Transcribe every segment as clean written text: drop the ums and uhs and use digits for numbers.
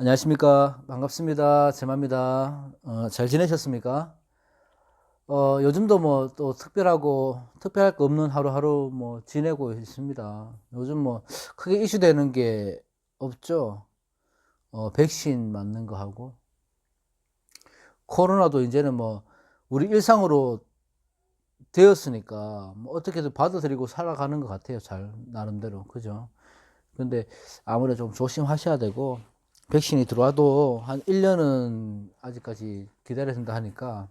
안녕하십니까. 반갑습니다. 제마입니다. 잘 지내셨습니까? 요즘도 뭐 또 특별할 거 없는 하루하루 뭐 지내고 있습니다. 요즘 뭐 크게 이슈되는 게 없죠. 백신 맞는 거 하고. 코로나도 이제는 뭐 우리 일상으로 되었으니까 뭐 어떻게든 받아들이고 살아가는 것 같아요. 잘, 나름대로. 그죠? 근데 아무래도 좀 조심하셔야 되고, 백신이 들어와도 한 1년은 아직까지 기다려야 된다 하니까,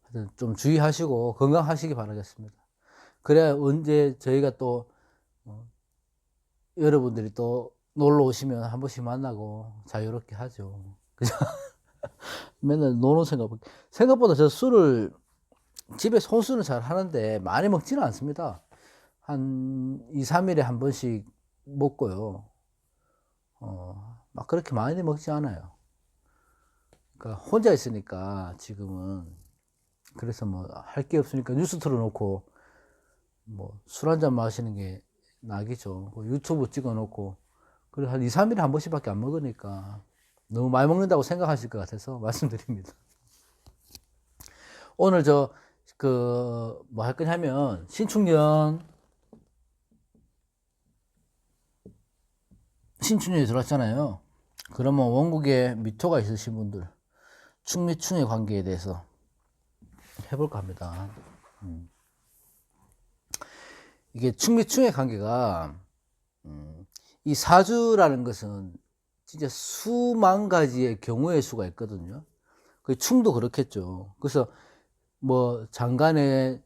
하여튼 좀 주의하시고 건강하시기 바라겠습니다. 그래야 언제 저희가 또, 어, 여러분들이 또 놀러 오시면 한 번씩 만나고 자유롭게 하죠. 그죠? 맨날 노는 생각보다 저 술을 집에 손수는 잘 하는데 많이 먹지는 않습니다. 한 2, 3일에 한 번씩 먹고요. 막 그렇게 많이 먹지 않아요. 그러니까 혼자 있으니까 지금은, 그래서 뭐 할 게 없으니까 뉴스 틀어놓고 뭐 술 한잔 마시는 게 낙이죠. 유튜브 찍어놓고, 그리고 한 2, 3일에 한 번씩밖에 안 먹으니까 너무 많이 먹는다고 생각하실 것 같아서 말씀드립니다. 오늘 뭐 할 거냐면, 신축년이 들어왔잖아요. 그러면 원국에 미토가 있으신 분들, 충미충의 관계에 대해서 해볼까 합니다. 이게 충미충의 관계가, 이 사주라는 것은 진짜 수만 가지의 경우의 수가 있거든요. 그 충도 그렇겠죠. 그래서 뭐 장간에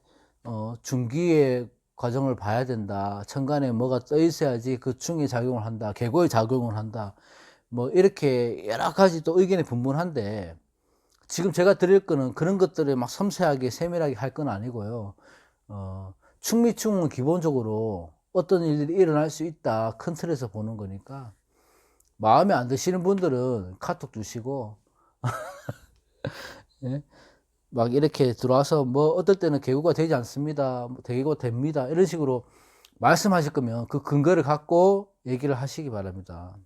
중기의 과정을 봐야 된다. 천간에 뭐가 떠 있어야지 그 충이 작용을 한다. 계고의 작용을 한다. 뭐 이렇게 여러 가지 또 의견이 분분한데, 지금 제가 드릴 거는 그런 것들을 막 섬세하게 세밀하게 할 건 아니고요. 충미충은 기본적으로 어떤 일들이 일어날 수 있다, 큰 틀에서 보는 거니까, 마음에 안 드시는 분들은 카톡 주시고, 예? 막 이렇게 들어와서 뭐 어떨 때는 개구가 되지 않습니다, 뭐 개구가 됩니다, 이런 식으로 말씀하실 거면 그 근거를 갖고 얘기를 하시기 바랍니다.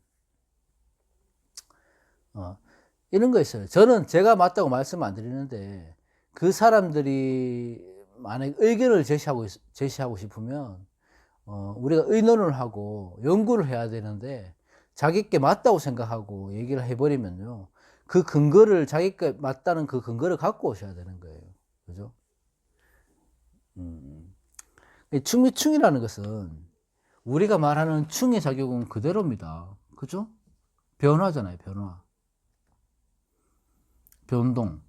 어, 이런 거 있어요. 저는 제가 맞다고 말씀 안 드리는데, 그 사람들이 만약 의견을 제시하고 싶으면, 우리가 의논을 하고 연구를 해야 되는데, 자기께 맞다고 생각하고 얘기를 해버리면요, 그 근거를, 자기께 맞다는 그 근거를 갖고 오셔야 되는 거예요. 그죠? 충미충이라는 것은 우리가 말하는 충의 작용은 그대로입니다. 그죠? 변화잖아요, 변화. 변동.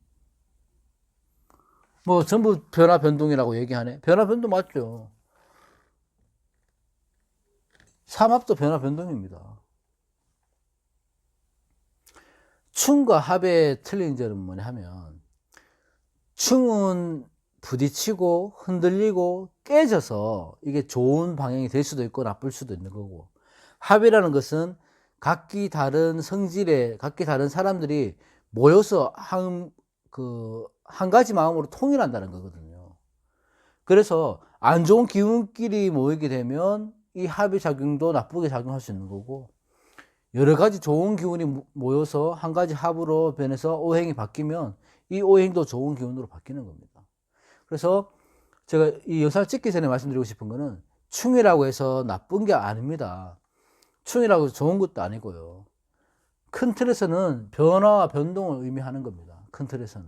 뭐 전부 변화 변동이라고 얘기하네. 변화 변동 맞죠? 삼합도 변화 변동입니다. 충과 합의 틀린 점은 뭐냐 하면, 충은 부딪히고 흔들리고 깨져서 이게 좋은 방향이 될 수도 있고 나쁠 수도 있는 거고, 합이라는 것은 각기 다른 성질의 각기 다른 사람들이 모여서 한 가지 마음으로 통일한다는 거거든요. 그래서 안 좋은 기운끼리 모이게 되면 이 합의 작용도 나쁘게 작용할 수 있는 거고, 여러 가지 좋은 기운이 모여서 한 가지 합으로 변해서 오행이 바뀌면 이 오행도 좋은 기운으로 바뀌는 겁니다. 그래서 제가 이 영상을 찍기 전에 말씀드리고 싶은 거는, 충이라고 해서 나쁜 게 아닙니다. 충이라고 해서 좋은 것도 아니고요. 큰 틀에서는 변화와 변동을 의미하는 겁니다. 큰 틀에서는.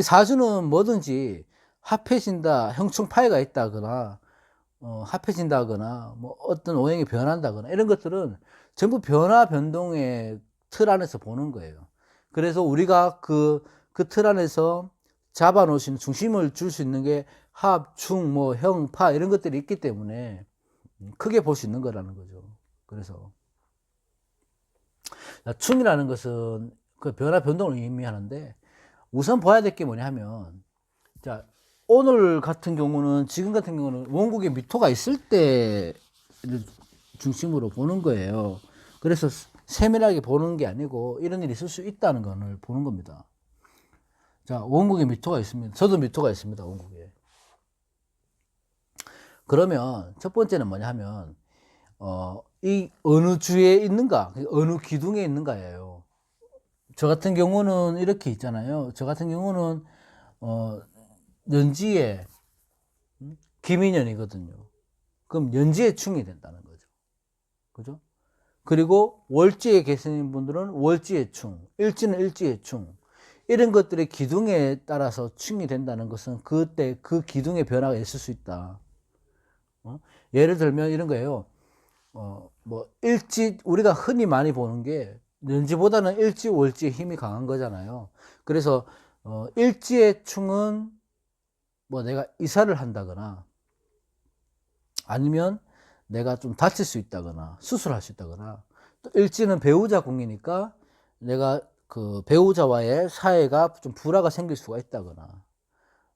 사주는 뭐든지 합해진다, 형충파해가 있다거나, 합해진다거나, 뭐 어떤 오행이 변한다거나, 이런 것들은 전부 변화, 변동의 틀 안에서 보는 거예요. 그래서 우리가 그 틀 안에서 잡아놓으신 중심을 줄 수 있는 게 합, 충, 뭐, 형, 파, 이런 것들이 있기 때문에 크게 볼 수 있는 거라는 거죠. 그래서, 충이라는 것은 그 변화, 변동을 의미하는데, 우선 봐야 될 게 뭐냐 하면, 자, 오늘 같은 경우는, 지금 같은 경우는 원국에 미토가 있을 때를 중심으로 보는 거예요. 그래서 세밀하게 보는 게 아니고 이런 일이 있을 수 있다는 것을 보는 겁니다. 자, 원국에 미토가 있습니다. 저도 미토가 있습니다, 원국에. 그러면 첫 번째는 뭐냐 하면, 이 어느 주에 있는가, 어느 기둥에 있는가예요. 저 같은 경우는 이렇게 있잖아요. 저 같은 경우는, 연지에 김인연이거든요. 그럼 연지에 충이 된다는 거죠. 그죠? 그리고 월지에 계시는 분들은 월지의 충, 일지는 일지의 충. 이런 것들의 기둥에 따라서 충이 된다는 것은 그때 그 기둥의 변화가 있을 수 있다. 예를 들면 이런 거예요. 뭐 일지, 우리가 흔히 많이 보는 게 연지보다는 일지, 월지의 힘이 강한 거잖아요. 그래서 일지의 충은 뭐 내가 이사를 한다거나 아니면 내가 좀 다칠 수 있다거나 수술할 수 있다거나, 또 일지는 배우자 궁이니까 내가 그 배우자와의 사이가 좀 불화가 생길 수가 있다거나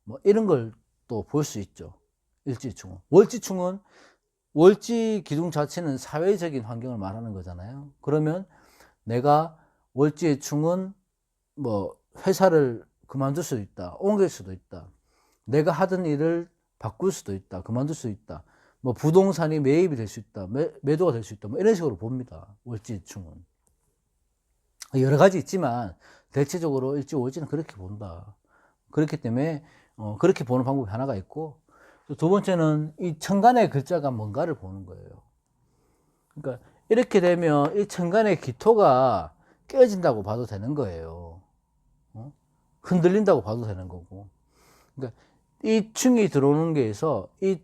뭐 이런 걸 또 볼 수 있죠. 일지충은. 월지충은 월지 기둥 자체는 사회적인 환경을 말하는 거잖아요. 그러면 내가 월지의 충은 뭐 회사를 그만둘 수도 있다, 옮길 수도 있다, 내가 하던 일을 바꿀 수도 있다, 그만둘 수 있다, 뭐 부동산이 매입이 될 수 있다, 매도가 될 수 있다, 뭐 이런 식으로 봅니다. 월지충은 여러 가지 있지만 대체적으로 일지 월지는 그렇게 본다. 그렇기 때문에 그렇게 보는 방법이 하나가 있고, 또 두 번째는 이 천간의 글자가 뭔가를 보는 거예요. 그러니까 이렇게 되면 이 천간의 기토가 깨진다고 봐도 되는 거예요. 흔들린다고 봐도 되는 거고. 그러니까 이 충이 들어오는 게에서 이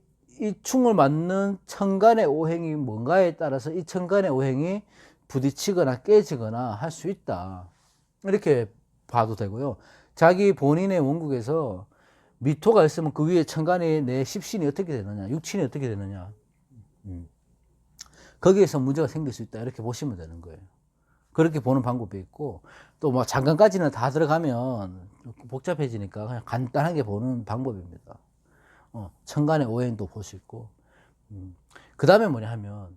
충을 맞는 천간의 오행이 뭔가에 따라서 이 천간의 오행이 부딪히거나 깨지거나 할 수 있다. 이렇게 봐도 되고요. 자기 본인의 원국에서 미토가 있으면 그 위에 천간에 내 십신이 어떻게 되느냐, 육친이 어떻게 되느냐, 거기에서 문제가 생길 수 있다. 이렇게 보시면 되는 거예요. 그렇게 보는 방법이 있고, 또 뭐 장간까지는 다 들어가면 복잡해지니까 그냥 간단하게 보는 방법입니다. 천간의 오행도 볼 수 있고, 그 다음에 뭐냐 하면,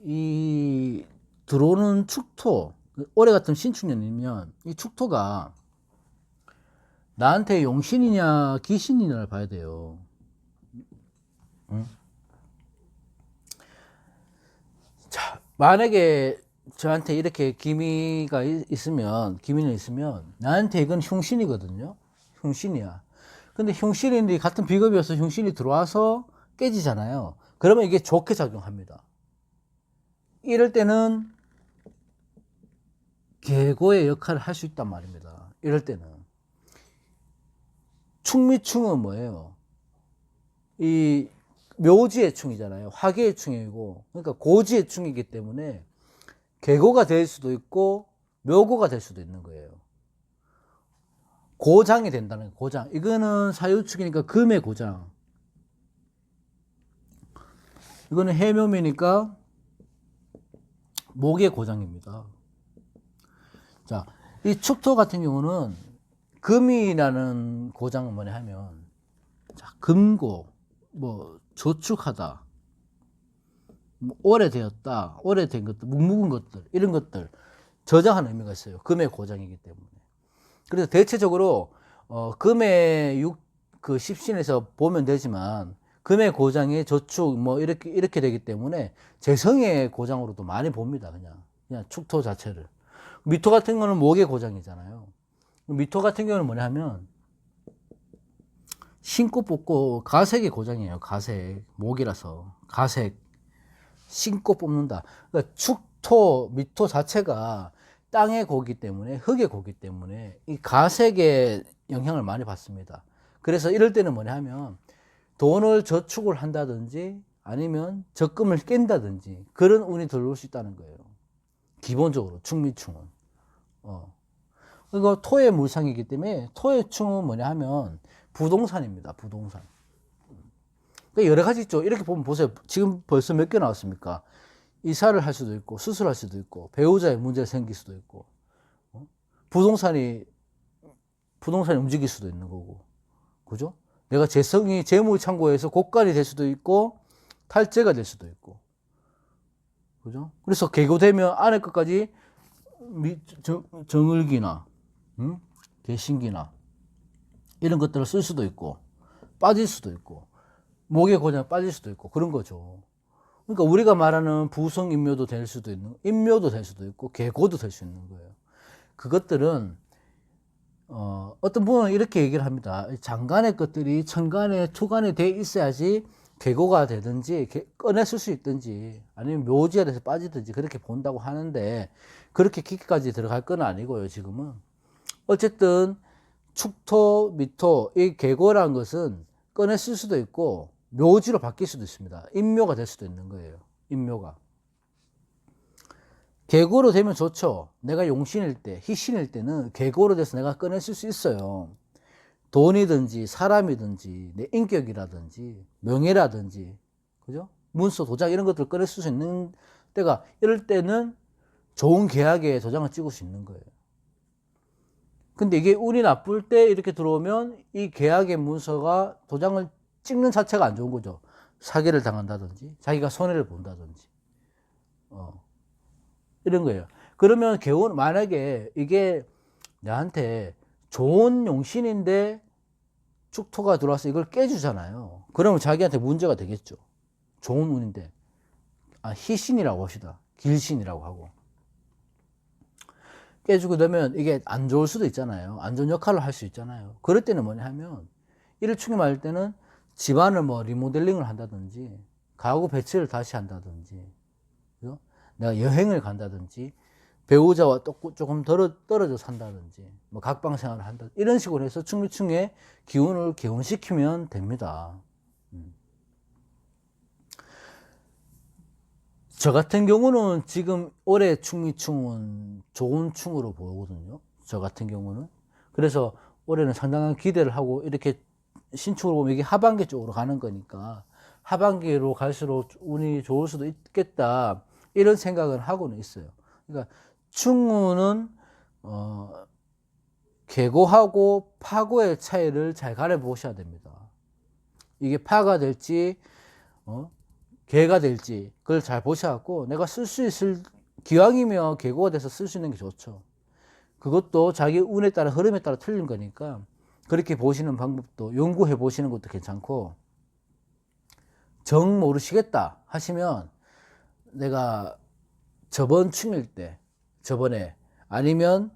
이 들어오는 축토, 올해 같은 신축년이면 이 축토가 나한테 용신이냐 기신이냐를 봐야 돼요. 자, 만약에 저한테 이렇게 기미는 있으면 나한테 이건 흉신이거든요. 흉신이야. 근데 흉신인데 같은 비급이어서 흉신이 들어와서 깨지잖아요. 그러면 이게 좋게 작용합니다. 이럴 때는 계고의 역할을 할 수 있단 말입니다. 이럴 때는. 충미충은 뭐예요? 이 묘지의 충이잖아요. 화계의 충이고, 그러니까 고지의 충이기 때문에 계고가 될 수도 있고 묘고가 될 수도 있는 거예요. 고장이 된다는 거예요. 고장. 이거는 사유축이니까 금의 고장. 이거는 해묘미니까 목의 고장입니다. 자, 이 축토 같은 경우는 금이라는 고장은 뭐냐 하면, 자, 금고, 뭐 저축하다, 뭐 오래되었다, 오래된 것들, 묵묵은 것들, 이런 것들 저장하는 의미가 있어요. 금의 고장이기 때문에. 그래서 대체적으로 금의 그 십신에서 보면 되지만 금의 고장이 저축 뭐 이렇게 되기 때문에 재성의 고장으로도 많이 봅니다. 그냥 축토 자체를. 미토 같은 거는 목의 고장이잖아요. 미토 같은 경우는 뭐냐 하면 신고 뽑고 가색의 고장이에요. 가색, 목이라서 가색 신고 뽑는다. 그러니까 축토, 미토 자체가 땅의 고기 때문에, 흙의 고기 때문에 이 가색의 영향을 많이 받습니다. 그래서 이럴 때는 뭐냐 하면 돈을 저축을 한다든지 아니면 적금을 깬다든지 그런 운이 들어올 수 있다는 거예요. 기본적으로 충미충은. 그리고 토의 물상이기 때문에 토의 충은 뭐냐 하면 부동산입니다. 부동산. 그러니까 여러 가지 있죠. 이렇게 보면 보세요. 지금 벌써 몇 개 나왔습니까? 이사를 할 수도 있고, 수술할 수도 있고, 배우자의 문제가 생길 수도 있고, 부동산이 움직일 수도 있는 거고, 그죠? 내가 재물 창고에서 곡간이 될 수도 있고, 탈재가 될 수도 있고, 그죠? 그래서 개고되면 안에 것까지 정을기나, 개신기나, 이런 것들을 쓸 수도 있고, 빠질 수도 있고, 목의 고장 빠질 수도 있고, 그런 거죠. 그러니까 우리가 말하는 부성인묘도 될 수도 있는, 인묘도 될 수도 있고 계고도 될 수 있는 거예요. 그것들은 어떤 분은 이렇게 얘기를 합니다. 장간의 것들이 천간에 투간에 돼 있어야지 계고가 되든지 꺼냈을 수 있든지 아니면 묘지에 대해서 빠지든지 그렇게 본다고 하는데, 그렇게 깊게까지 들어갈 건 아니고요. 지금은 어쨌든 축토, 미토, 이 계고라는 것은 꺼냈을 수도 있고 묘지로 바뀔 수도 있습니다. 인묘가 될 수도 있는 거예요. 인묘가. 계고로 되면 좋죠. 내가 용신일 때, 희신일 때는 계고로 돼서 내가 꺼냈을 수 있어요. 돈이든지 사람이든지 내 인격이라든지 명예라든지, 그죠? 문서, 도장 이런 것들을 꺼낼 수 있는 때가, 이럴 때는 좋은 계약에 도장을 찍을 수 있는 거예요. 근데 이게 운이 나쁠 때 이렇게 들어오면 이 계약의 문서가 도장을 찍는 자체가 안 좋은 거죠. 사기를 당한다든지 자기가 손해를 본다든지 이런 거예요. 그러면 개운, 만약에 이게 나한테 좋은 용신인데 축토가 들어와서 이걸 깨주잖아요. 그러면 자기한테 문제가 되겠죠. 좋은 운인데. 희신이라고 합시다. 길신이라고 하고. 깨주고 되면 이게 안 좋을 수도 있잖아요. 안 좋은 역할을 할 수 있잖아요. 그럴 때는 뭐냐 하면, 이를 충격할 때는 집안을 뭐 리모델링을 한다든지 가구 배치를 다시 한다든지, 그죠? 내가 여행을 간다든지 배우자와 또 조금 떨어져 산다든지 뭐 각방 생활을 한다, 이런 식으로 해서 충미충의 기운을 개운시키면 됩니다. 저 같은 경우는 지금 올해 충미충은 좋은 충으로 보거든요. 저 같은 경우는. 그래서 올해는 상당한 기대를 하고, 이렇게 신축으로 보면 이게 하반기 쪽으로 가는 거니까 하반기로 갈수록 운이 좋을 수도 있겠다, 이런 생각을 하고는 있어요. 그러니까 충운은 계고하고 파고의 차이를 잘 가려 보셔야 됩니다. 이게 파가 될지 계가 될지 그걸 잘 보셔갖고, 내가 쓸 수 있을, 기왕이면 계고가 돼서 쓸 수 있는 게 좋죠. 그것도 자기 운에 따라, 흐름에 따라 틀린 거니까 그렇게 보시는 방법도 연구해 보시는 것도 괜찮고, 정 모르시겠다 하시면 내가 저번 충일 때, 저번에 아니면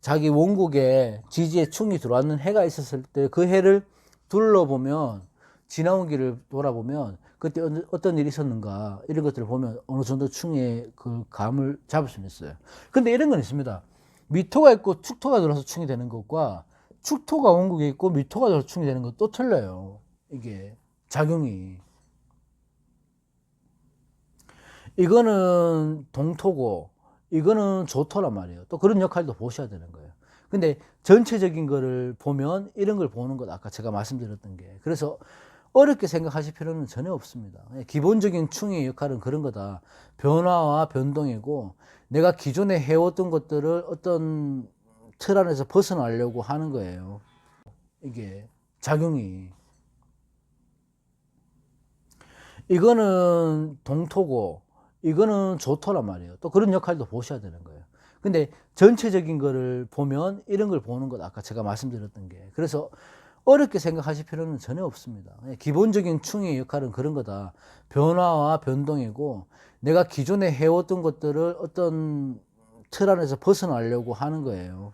자기 원국에 지지에 충이 들어왔는 해가 있었을 때 그 해를 둘러보면, 지나온 길을 돌아보면 그때 어떤 일이 있었는가, 이런 것들을 보면 어느 정도 충의 그 감을 잡을 수는 있어요. 근데 이런 건 있습니다. 미토가 있고 축토가 들어서 충이 되는 것과 축토가 원국에 있고 미토가 들어서 충이 되는 것 또 틀려요. 이게 작용이. 이거는 동토고 이거는 조토란 말이에요. 또 그런 역할도 보셔야 되는 거예요. 근데 전체적인 거를 보면 이런 걸 보는 것, 아까 제가 말씀드렸던 게, 그래서 어렵게 생각하실 필요는 전혀 없습니다. 기본적인 충의 역할은 그런 거다. 변화와 변동이고, 내가 기존에 해왔던 것들을 어떤 틀 안에서 벗어나려고 하는 거예요. 이게 작용이. 이거는 동토고 이거는 조토란 말이에요. 또 그런 역할도 보셔야 되는 거예요. 근데 전체적인 거를 보면 이런 걸 보는 것, 아까 제가 말씀드렸던 게, 그래서 어렵게 생각하실 필요는 전혀 없습니다. 기본적인 충의 역할은 그런 거다. 변화와 변동이고, 내가 기존에 해왔던 것들을 어떤 틀 안에서 벗어나려고 하는 거예요.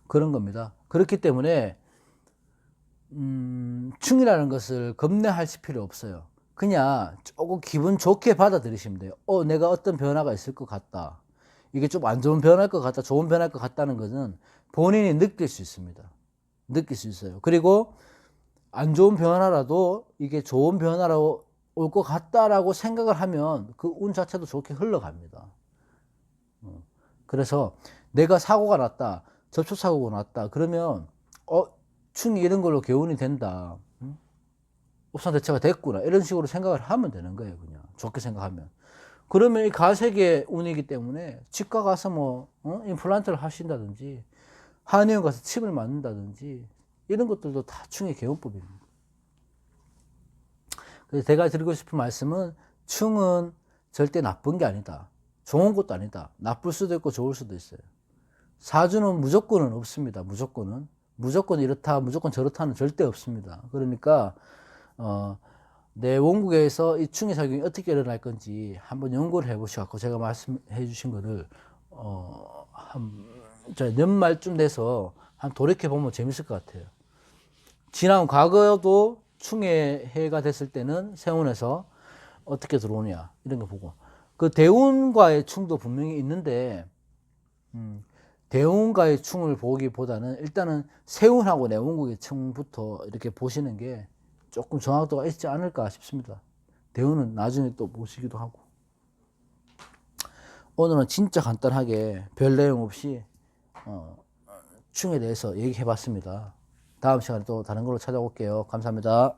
그런 겁니다. 그렇기 때문에 충이라는 것을 겁내하실 필요 없어요. 그냥 조금 기분 좋게 받아들이시면 돼요. 내가 어떤 변화가 있을 것 같다. 이게 좀 안 좋은 변화일 것 같다, 좋은 변화일 것 같다는 것은 본인이 느낄 수 있습니다. 느낄 수 있어요. 그리고 안 좋은 변화라도 이게 좋은 변화로 올 것 같다라고 생각을 하면 그 운 자체도 좋게 흘러갑니다. 그래서 내가 사고가 났다, 접촉사고가 났다, 그러면 충이 이런 걸로 개운이 된다, 업상 대처가 됐구나, 이런 식으로 생각을 하면 되는 거예요. 그냥 좋게 생각하면. 그러면 이 가색의 운이기 때문에 치과 가서 뭐 임플란트를 하신다든지 한의원 가서 칩을 맞는다든지 이런 것들도 다 충의 개운법입니다. 그래서 제가 드리고 싶은 말씀은, 충은 절대 나쁜 게 아니다. 좋은 것도 아니다. 나쁠 수도 있고 좋을 수도 있어요. 사주는 무조건은 없습니다. 무조건 이렇다, 무조건 저렇다는 절대 없습니다. 그러니까 내 원국에서 이 충해작용이 어떻게 일어날 건지 한번 연구를 해보시고 제가 말씀해 주신 거를 연말쯤 돼서 한 돌이켜보면 재밌을 것 같아요. 지난 과거도 충해해가 됐을 때는 세운에서 어떻게 들어오냐 이런 거 보고 그 대운과의 충도 분명히 있는데 대운과의 충을 보기보다는 일단은 세운하고 내원국의 충부터 이렇게 보시는 게 조금 정확도가 있지 않을까 싶습니다. 대운은 나중에 또 보시기도 하고. 오늘은 진짜 간단하게 별 내용 없이 충에 대해서 얘기해 봤습니다. 다음 시간에 또 다른 걸로 찾아올게요. 감사합니다.